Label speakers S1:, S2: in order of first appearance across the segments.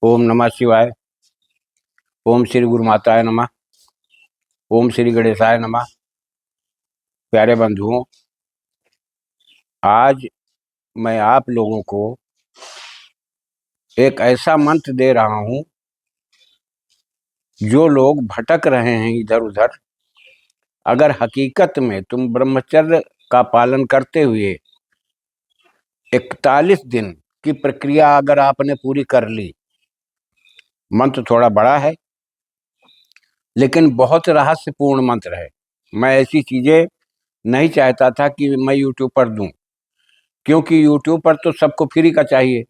S1: ओम नमः शिवाय। ओम श्री गुरु माताय नमः। ओम श्री गणेशाय नमः। प्यारे बंधुओं, आज मैं आप लोगों को एक ऐसा मंत्र दे रहा हूं, जो लोग भटक रहे हैं इधर उधर। अगर हकीकत में तुम ब्रह्मचर्य का पालन करते हुए 41 दिन की प्रक्रिया अगर आपने पूरी कर ली, मंत्र थोड़ा बड़ा है लेकिन बहुत रहस्यपूर्ण मंत्र है। मैं ऐसी चीजें नहीं चाहता था कि मैं यूट्यूब पर दूं, क्योंकि यूट्यूब पर तो सबको फ्री का चाहिए।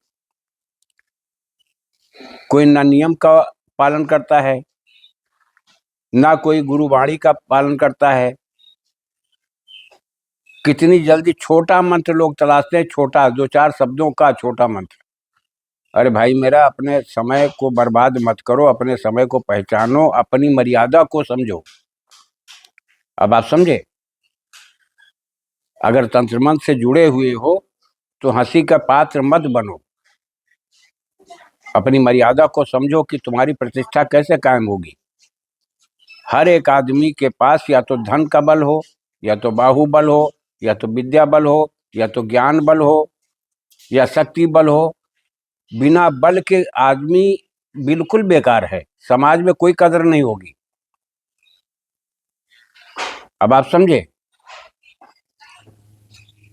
S1: कोई ना नियम का पालन करता है, ना कोई गुरुवाणी का पालन करता है। कितनी जल्दी छोटा मंत्र लोग तलाशते हैं, छोटा 2-4 शब्दों का छोटा मंत्र। अरे भाई मेरा, अपने समय को बर्बाद मत करो, अपने समय को पहचानो, अपनी मर्यादा को समझो। अब आप समझे? अगर तंत्र मंत्र से जुड़े हुए हो तो हंसी का पात्र मत बनो। अपनी मर्यादा को समझो कि तुम्हारी प्रतिष्ठा कैसे कायम होगी। हर एक आदमी के पास या तो धन का बल हो, या तो बाहुबल हो, या तो विद्या बल हो, या तो ज्ञान बल हो, या शक्ति बल हो। बिना बल के आदमी बिल्कुल बेकार है, समाज में कोई कदर नहीं होगी। अब आप समझे?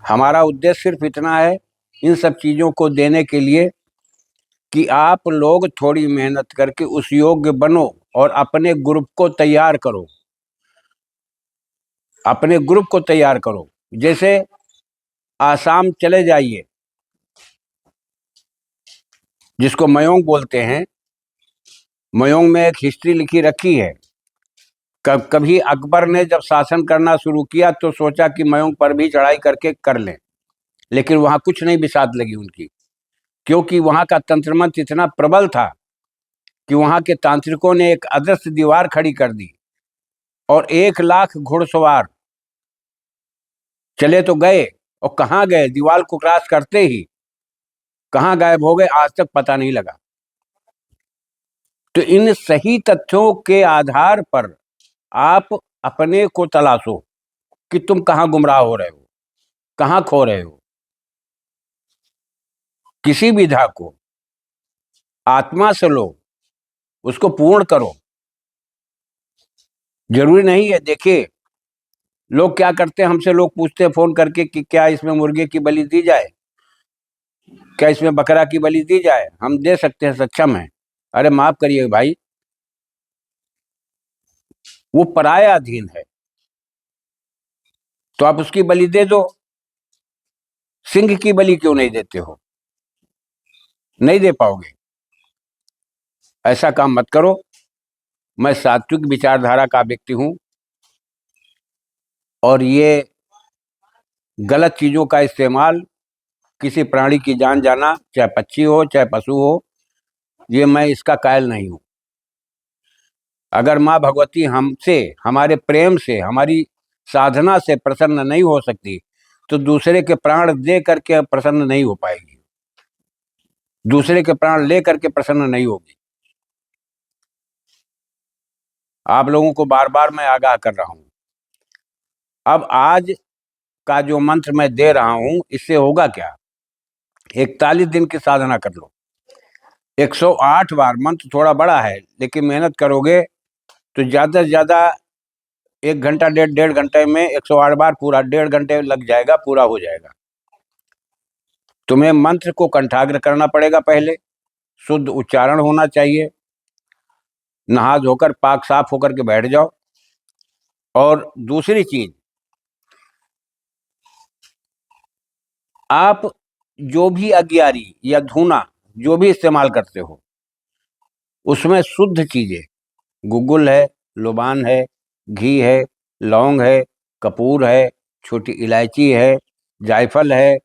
S1: हमारा उद्देश्य सिर्फ इतना है, इन सब चीजों को देने के लिए कि आप लोग थोड़ी मेहनत करके उस योग्य बनो और अपने ग्रुप को तैयार करो। अपने ग्रुप को तैयार करो। जैसे आसाम चले जाइए, जिसको मयोंग बोलते हैं। मयोंग में एक हिस्ट्री लिखी रखी है। कभी अकबर ने जब शासन करना शुरू किया तो सोचा कि मयोंग पर भी चढ़ाई करके कर लें, लेकिन वहां कुछ नहीं बिसात लगी उनकी, क्योंकि वहां का तंत्र मंत्र इतना प्रबल था कि वहां के तांत्रिकों ने एक अदृश्य दीवार खड़ी कर दी और 1 लाख घुड़सवार चले तो गए, और कहाँ गए, दीवार को क्रॉस करते ही कहाँ गायब हो गए, आज तक पता नहीं लगा। तो इन सही तथ्यों के आधार पर आप अपने को तलाशो कि तुम कहाँ गुमराह हो रहे हो, कहाँ खो रहे हो। किसी विधा को आत्मा से लो, उसको पूर्ण करो। जरूरी नहीं है। देखिए, लोग क्या करते हैं, हमसे लोग पूछते हैं फोन करके कि क्या इसमें मुर्गे की बलि दी जाए, क्या इसमें बकरा की बलि दी जाए। हम दे सकते हैं, सक्षम है। अरे माफ करिए भाई, वो पराया अधीन है, तो आप उसकी बलि दे दो। सिंह की बलि क्यों नहीं देते हो? नहीं दे पाओगे। ऐसा काम मत करो। मैं सात्विक विचारधारा का व्यक्ति हूं, और ये गलत चीजों का इस्तेमाल, किसी प्राणी की जान जाना, चाहे पक्षी हो चाहे पशु हो, ये मैं इसका कायल नहीं हूं। अगर माँ भगवती हमसे, हमारे प्रेम से, हमारी साधना से प्रसन्न नहीं हो सकती, तो दूसरे के प्राण दे करके प्रसन्न नहीं हो पाएगी, दूसरे के प्राण ले करके प्रसन्न नहीं होगी। आप लोगों को बार बार मैं आगाह कर रहा हूं। अब आज का जो मंत्र मैं दे रहा हूं, इससे होगा क्या? 41 दिन की साधना कर लो, 108 बार। मंत्र थोड़ा बड़ा है, लेकिन मेहनत करोगे तो ज्यादा से ज्यादा 1 घंटा, डेढ़ घंटे में 108 बार, पूरा 1.5 घंटे लग जाएगा, पूरा हो जाएगा। तुम्हें मंत्र को कंठाग्र करना पड़ेगा। पहले शुद्ध उच्चारण होना चाहिए। नहा धोकर पाक साफ होकर के बैठ जाओ। और दूसरी चीज, आप जो भी अगियारी या धूना जो भी इस्तेमाल करते हो, उसमें शुद्ध चीजें, गुग्गुल है, लुबान है, घी है, लौंग है, कपूर है, छोटी इलायची है, जायफल है,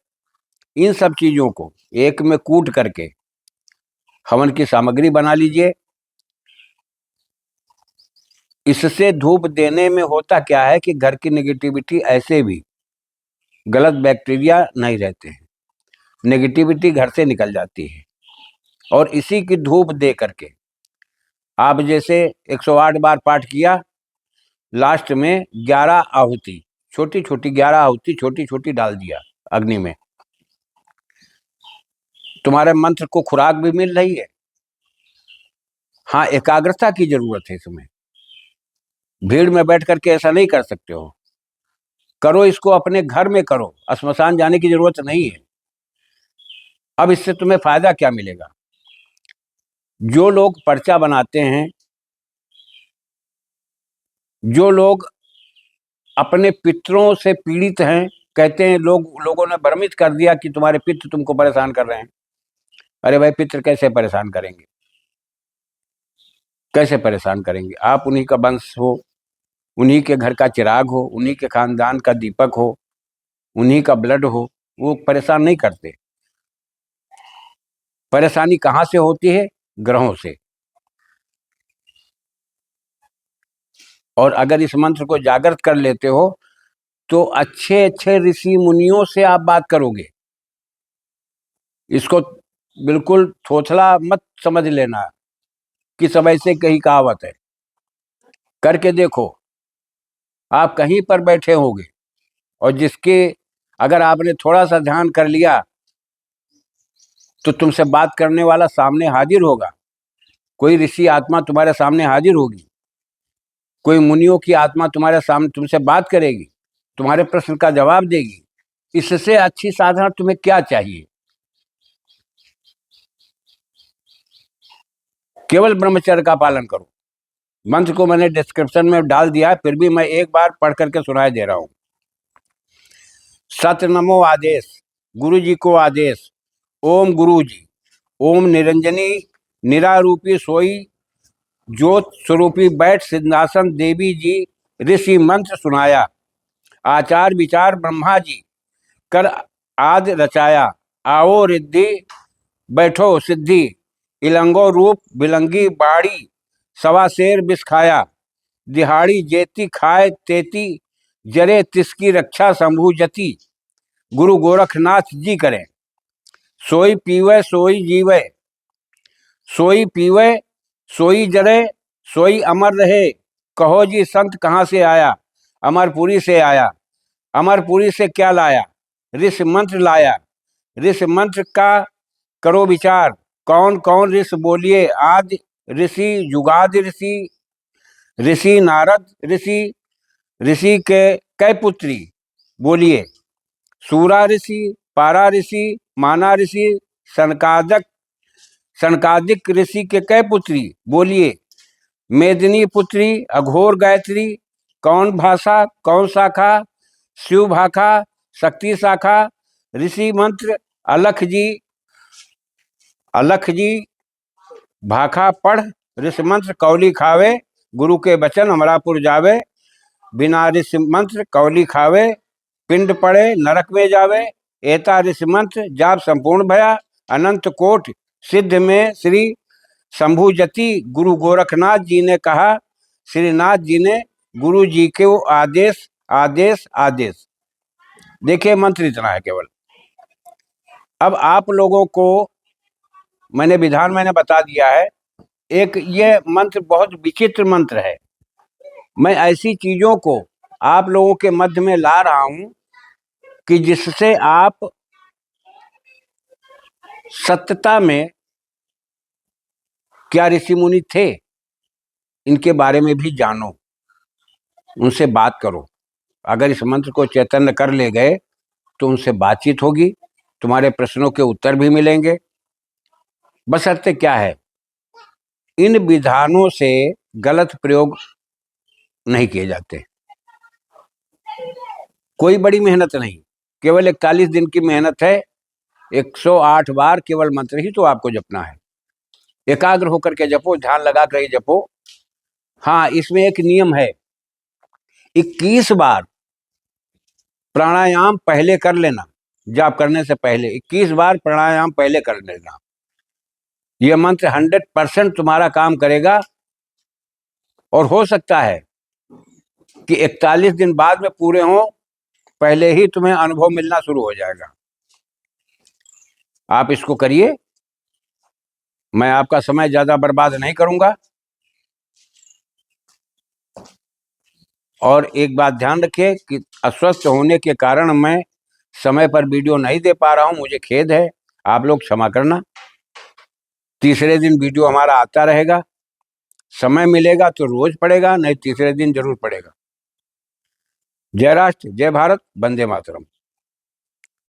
S1: इन सब चीजों को एक में कूट करके हवन की सामग्री बना लीजिए। इससे धूप देने में होता क्या है कि घर की नेगेटिविटी, ऐसे भी गलत बैक्टीरिया नहीं रहते हैं, नेगेटिविटी घर से निकल जाती है। और इसी की धूप दे करके आप जैसे 108 बार पाठ किया, लास्ट में 11 आहुति, छोटी छोटी 11 आहुति छोटी छोटी डाल दिया अग्नि में। तुम्हारे मंत्र को खुराक भी मिल रही है। हाँ, एकाग्रता की जरूरत है इसमें। भीड़ में बैठ करके ऐसा नहीं कर सकते हो। करो इसको अपने घर में करो, श्मशान जाने की जरूरत नहीं है। अब इससे तुम्हें फायदा क्या मिलेगा? जो लोग पर्चा बनाते हैं, जो लोग अपने पितरों से पीड़ित हैं, कहते हैं लोगों ने भ्रमित कर दिया कि तुम्हारे पितृ तुमको परेशान कर रहे हैं। अरे भाई, पितृ कैसे परेशान करेंगे? कैसे परेशान करेंगे? आप उन्हीं का वंश हो, उन्हीं के घर का चिराग हो, उन्हीं के खानदान का दीपक हो, उन्हीं का ब्लड हो, वो परेशान नहीं करते। परेशानी कहाँ से होती है? ग्रहों से। और अगर इस मंत्र को जागृत कर लेते हो तो अच्छे अच्छे ऋषि मुनियों से आप बात करोगे। इसको बिल्कुल थोथला मत समझ लेना कि सब ऐसे कहीं कहावत है। करके देखो, आप कहीं पर बैठे होंगे और जिसके अगर आपने थोड़ा सा ध्यान कर लिया तो तुमसे बात करने वाला सामने हाजिर होगा। कोई ऋषि आत्मा तुम्हारे सामने हाजिर होगी, कोई मुनियों की आत्मा तुम्हारे सामने तुमसे बात करेगी, तुम्हारे प्रश्न का जवाब देगी। इससे अच्छी साधना तुम्हें क्या चाहिए? केवल ब्रह्मचर्य का पालन करो। मंत्र को मैंने डिस्क्रिप्शन में डाल दिया है, फिर भी मैं एक बार पढ़ करके सुनाई दे रहा हूं। सत नमो आदेश, गुरु जी को आदेश। ओम गुरु जी, ओम निरंजनी निरारूपी सोई ज्योत स्वरूपी बैठ सिंहासन देवी जी ऋषि मंत्र सुनाया। आचार विचार ब्रह्मा जी कर आदि रचाया। आओ रिद्धि बैठो सिद्धि, इलंगो रूप बिलंगी बाड़ी, सवा शेर बिस खाया। दिहाड़ी जेती खाए तेती, जरे तिसकी रक्षा शंभु जति। गुरु गोरखनाथ जी करें। सोई पीवे सोई जीवे, सोई पीवे सोई जरे, सोई अमर रहे। कहो जी संत कहाँ से आया? अमरपुरी से आया। अमरपुरी से क्या लाया? ऋषि मंत्र लाया। ऋषि मंत्र का करो विचार। कौन कौन ऋषि बोलिए? आदि ऋषि, जुगादि ऋषि, ऋषि नारद ऋषि, ऋषि के कै पुत्री बोलिए? सूरा ऋषि, पारा ऋषि, माना ऋषि, सनकादक सनकादिक ऋषि के कै पुत्री बोलिए? मेदिनी पुत्री, अघोर गायत्री। कौन भाषा कौन शाखा? शिव भाखा, शक्ति शाखा। ऋषि मंत्र अलख जी, अलख जी भाखा पढ़। ऋषि मंत्र कौली खावे, गुरु के बचन अमरापुर जावे। बिना ऋषि मंत्र कौली खावे, पिंड पड़े नरक में जावे। एता ऋषि मंत्र जाप संपूर्ण भया, अनंत कोट सिद्ध में श्री शंभु जति। गुरु गोरखनाथ जी ने कहा, श्रीनाथ जी ने गुरु जी के वो आदेश आदेश आदेश। देखिए, मंत्र इतना है केवल। अब आप लोगों को मैंने विधान मैंने बता दिया है। एक ये मंत्र बहुत विचित्र मंत्र है। मैं ऐसी चीजों को आप लोगों के मध्य में ला रहा हूं कि जिससे आप सत्यता में क्या ऋषि मुनि थे इनके बारे में भी जानो, उनसे बात करो। अगर इस मंत्र को चैतन्य कर ले गए तो उनसे बातचीत होगी, तुम्हारे प्रश्नों के उत्तर भी मिलेंगे। बशर्ते क्या है, इन विधानों से गलत प्रयोग नहीं किए जाते। कोई बड़ी मेहनत नहीं, केवल 41 दिन की मेहनत है। 108 बार केवल मंत्र ही तो आपको जपना है। एकाग्र होकर के जपो, ध्यान लगा कर ही जपो। हाँ, इसमें एक नियम है, 21 बार प्राणायाम पहले कर लेना। जाप करने से पहले 21 बार प्राणायाम पहले कर लेना। यह मंत्र 100% तुम्हारा काम करेगा। और हो सकता है कि 41 दिन बाद में पूरे हों, पहले ही तुम्हें अनुभव मिलना शुरू हो जाएगा। आप इसको करिए। मैं आपका समय ज्यादा बर्बाद नहीं करूंगा। और एक बात ध्यान रखिए कि अस्वस्थ होने के कारण मैं समय पर वीडियो नहीं दे पा रहा हूं, मुझे खेद है, आप लोग क्षमा करना। तीसरे दिन वीडियो हमारा आता रहेगा, समय मिलेगा तो रोज पड़ेगा, नहीं तीसरे दिन जरूर पड़ेगा। जय राष्ट्र, जय भारत, वंदे मातरम।